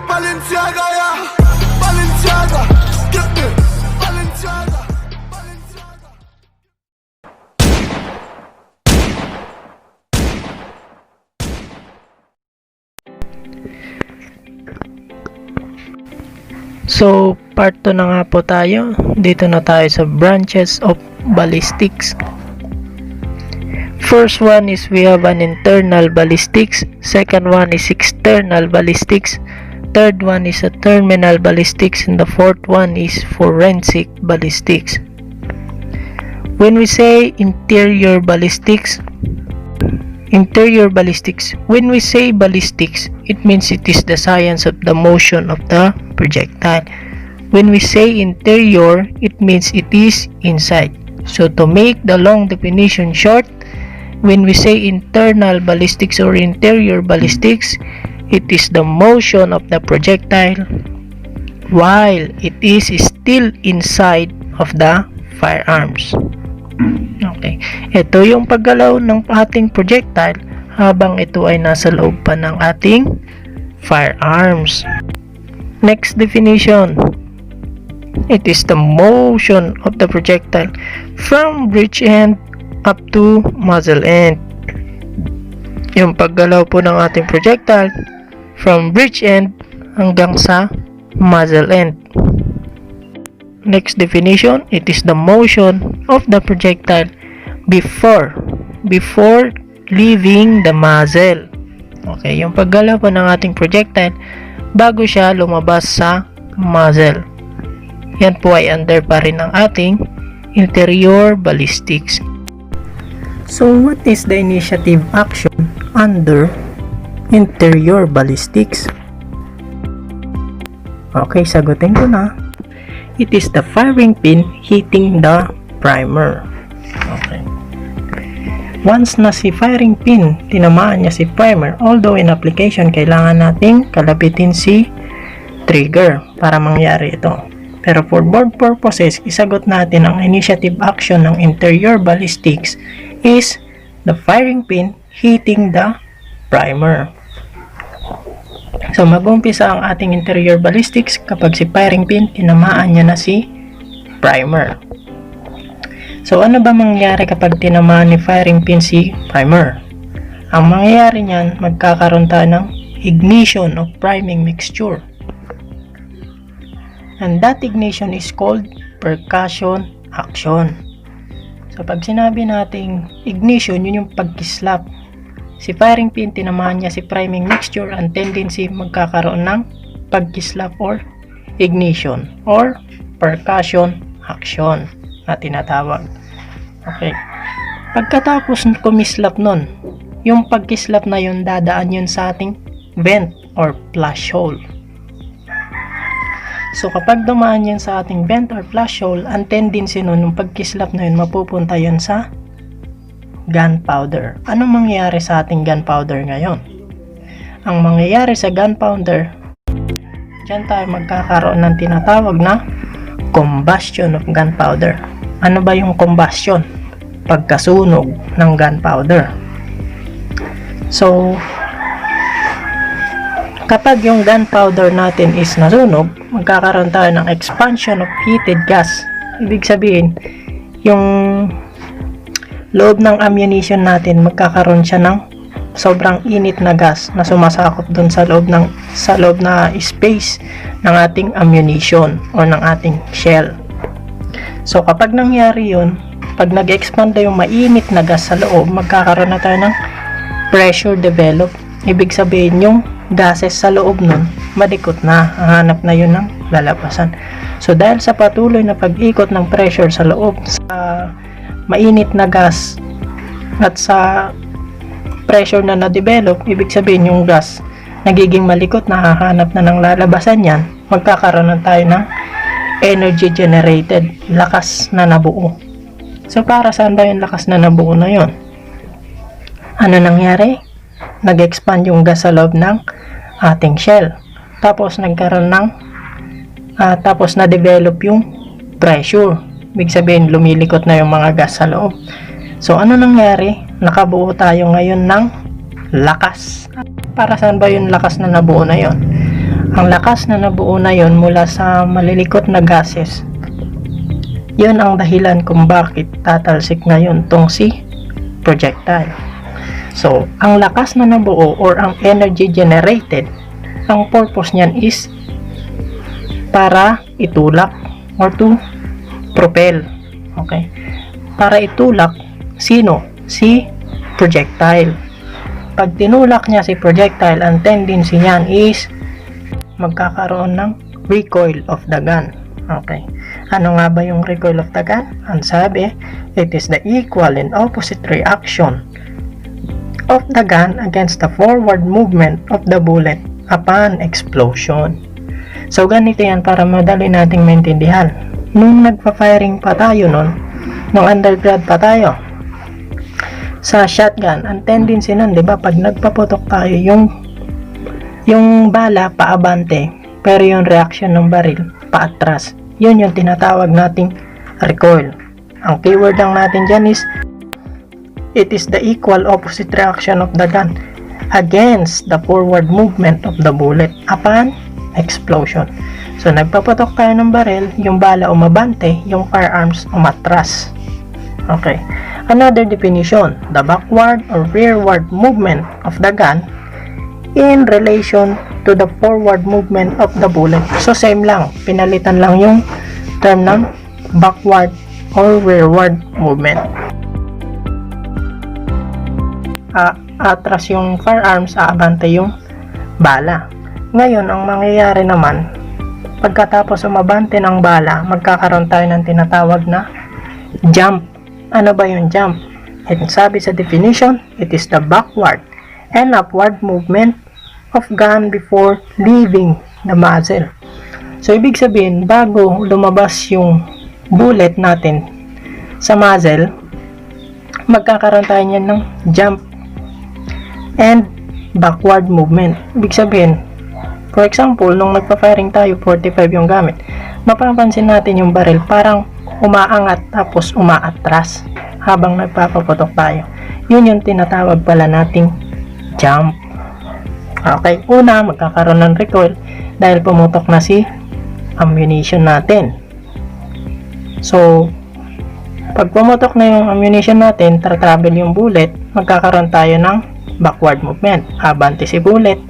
Balenciaga, yeah. Balenciaga, get me. Balenciaga, Balenciaga. So, part 2 na nga po tayo. Dito na tayo sa branches of ballistics. First one is we have an internal ballistics. Second one is external ballistics. Third one is a terminal ballistics. And the fourth one is forensic ballistics. When we say interior ballistics, when we say ballistics, it means it is the science of the motion of the projectile. When we say interior, it means it is inside. So to make the long definition short, when we say internal ballistics or interior ballistics, it is the motion of the projectile while it is still inside of the firearms. Okay, ito yung paggalaw ng ating projectile habang ito ay nasa loob pa ng ating firearms. Next definition, it is the motion of the projectile from breech end up to muzzle end. Yung paggalaw po ng ating projectile from breech end hanggang sa muzzle end. Next definition, it is the motion of the projectile before leaving the muzzle. Okay, yung paggalaw po ng ating projectile bago siya lumabas sa muzzle. Yan po ay under pa rin ng ating interior ballistics. So what is the initiative action under interior ballistics? Okay, sagutin ko na. It is the firing pin hitting the primer. Okay. Once na si firing pin, tinamaan niya si primer, although in application, kailangan nating kalapitin si trigger para mangyari ito. Pero for board purposes, isagot natin ang initiative action ng interior ballistics is the firing pin hitting the primer. So mag-umpisa ang ating interior ballistics kapag si firing pin tinamaan niya na si primer. So ano ba mangyayari kapag tinamaan ni firing pin si primer? Ang mangyayari niyan, magkakaroon tayo ng ignition of priming mixture. And that ignition is called percussion action. So pag sinabi nating ignition, yun yung pagkislap. Si firing pin, tinamaan niya si priming mixture, ang tendency magkakaroon ng pagkislap or ignition or percussion action na tinatawag. Okay. Pagkatapos kumislap nun, yung pagkislap na yun dadaan yun sa ating vent or flash hole. So kapag dumaan yun sa ating vent or flash hole, ang tendency nun, yung pagkislap na yun, mapupunta yun sa gunpowder. Anong mangyayari sa ating gunpowder ngayon? Ang mangyayari sa gunpowder, dyan tayo magkakaroon ng tinatawag na combustion of gunpowder. Ano ba yung combustion? Pagkasunog ng gunpowder. So, kapag yung gunpowder natin is nasunog, magkakaroon tayo ng expansion of heated gas. Ibig sabihin, yung loob ng ammunition natin, magkakaroon siya ng sobrang init na gas na sumasakop dun sa loob na space ng ating ammunition or ng ating shell. So kapag nangyari yun, pag nag-expand na yung mainit na gas sa loob, magkakaroon na tayo ng pressure develop. Ibig sabihin yung gases sa loob nun, madikot na, hanap na yun ng lalabasan. So dahil sa patuloy na pag-ikot ng pressure sa loob, sa mainit na gas at sa pressure na na-develop, ibig sabihin yung gas nagiging malikot, nahahanap na ng lalabasan yan, magkakaroon na tayo ng energy generated, lakas na nabuo. So para saan ba yung lakas na nabuo na yun? Ano nangyari? Nag-expand yung gas sa loob ng ating shell, tapos nagkaroon ng tapos na-develop yung pressure. Ibig sabihin, lumilikot na yung mga gas sa loob. So, ano nangyari? Nakabuo tayo ngayon ng lakas. Para saan ba yung lakas na nabuo na yon? Ang lakas na nabuo na yon mula sa malilikot na gases, yun ang dahilan kung bakit tatalsik ngayon tong si projectile. So, ang lakas na nabuo or ang energy generated, ang purpose niyan is para itulak or to propel. Okay? Para itulak, sino? Si projectile. Pag tinulak niya si projectile, ang tendency niyan is magkakaroon ng recoil of the gun. Okay. Ano nga ba yung recoil of the gun? Ang sabi, it is the equal and opposite reaction of the gun against the forward movement of the bullet upon explosion. So, ganito yan para madali nating maintindihan. Nung nagpa-firing pa tayo nun, nung undergrad pa tayo, sa shotgun, ang tendency nun, di ba, pag nagpaputok tayo, yung bala paabante, pero yung reaction ng baril paatras. Yun yung tinatawag nating recoil. Ang keyword lang natin dyan is it is the equal opposite reaction of the gun against the forward movement of the bullet upon explosion. So, nagpaputok tayo ng baril, yung bala umabante, yung firearms umatras. Okay. Another definition, the backward or rearward movement of the gun in relation to the forward movement of the bullet. So, same lang. Pinalitan lang yung term ng backward or rearward movement. Atras yung firearms, aabante yung bala. Ngayon, ang mangyayari naman, pagkatapos umabante ng bala, magkakaroon tayo ng tinatawag na jump. Ano ba yung jump? Sabi sa definition, it is the backward and upward movement of gun before leaving the muzzle. So, ibig sabihin, bago lumabas yung bullet natin sa muzzle, magkakaroon tayo niyan ng jump and backward movement. Ibig sabihin, for example, nung nagpa-firing tayo, 45 yung gamit, mapapansin natin yung baril parang umaangat tapos umaatras habang nagpapaputok tayo. Yun yung tinatawag pala nating jump. Okay, una, magkakaroon ng recoil dahil pumutok na si ammunition natin. So, pag pumutok na yung ammunition natin, travel yung bullet, magkakaroon tayo ng backward movement. Abante si bullet,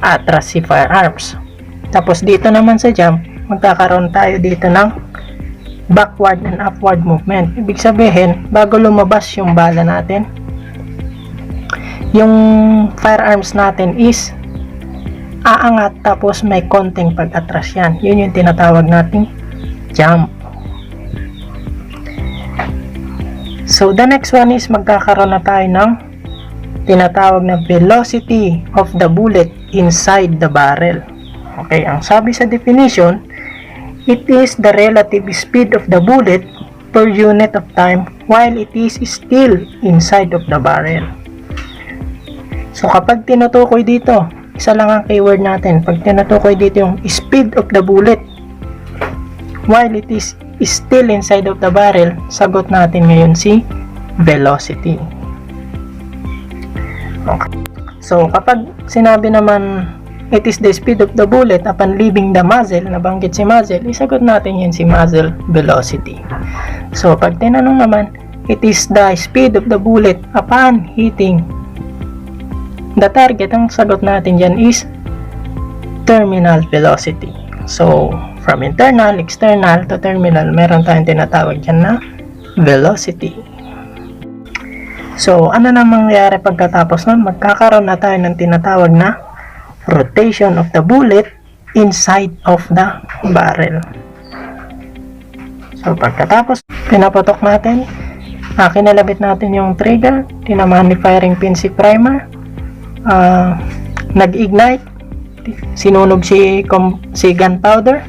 atras si firearms. Tapos dito naman sa jump, magkakaroon tayo dito ng backward and upward movement. Ibig sabihin, bago lumabas yung bala natin, yung firearms natin is aangat tapos may konting pag-atras yan. Yun yung tinatawag nating jump. So, the next one is magkakaroon na tayo ng tinatawag na velocity of the bullet inside the barrel. Okay, ang sabi sa definition, it is the relative speed of the bullet per unit of time while it is still inside of the barrel. So, kapag tinutukoy dito, isa lang ang keyword natin. Pag tinutukoy dito yung speed of the bullet while it is still inside of the barrel, sagot natin ngayon si velocity. Okay. So, kapag sinabi naman it is the speed of the bullet upon leaving the muzzle, nabanggit si muzzle, isagot natin yan si muzzle velocity. So, pag tinanong naman, it is the speed of the bullet upon hitting the target, ang sagot natin dyan is terminal velocity. So, from internal, external to terminal, meron tayong tinatawag dyan na velocity. So, ano na mangyayari pagkatapos nun? Magkakaroon na tayo ng tinatawag na rotation of the bullet inside of the barrel. So, pagkatapos, pinaputok natin, kinalabit natin yung trigger, tinamaan ni firing pin si primer, nag-ignite, sinunog si gunpowder,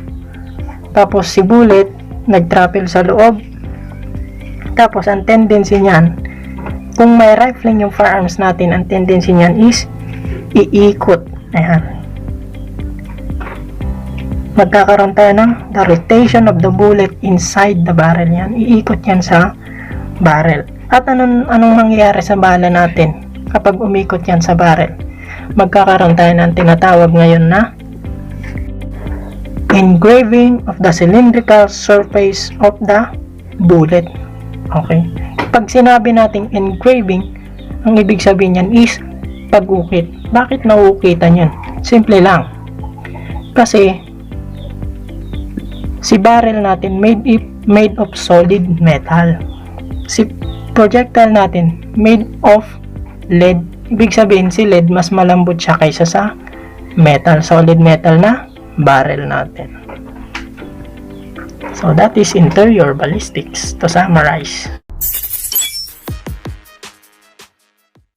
tapos si bullet, nag-travel sa loob, tapos ang tendency niyan, kung may rifling yung firearms natin, ang tendency niyan is iikot. Ayan. Magkakaroon tayo ng the rotation of the bullet inside the barrel. Yan. Iikot yan sa barrel. At anong mangyayari sa bala natin kapag umikot yan sa barrel? Magkakaroon tayo ng tinatawag ngayon na engraving of the cylindrical surface of the bullet. Okay? Pag sinabi nating engraving, ang ibig sabihin niyan is pag-ukit. Bakit nauukitan yan? Simple lang. Kasi si barrel natin made of solid metal. Si projectile natin made of lead. Ibig sabihin si lead mas malambot siya kaysa sa metal, solid metal na barrel natin. So that is interior ballistics to summarize.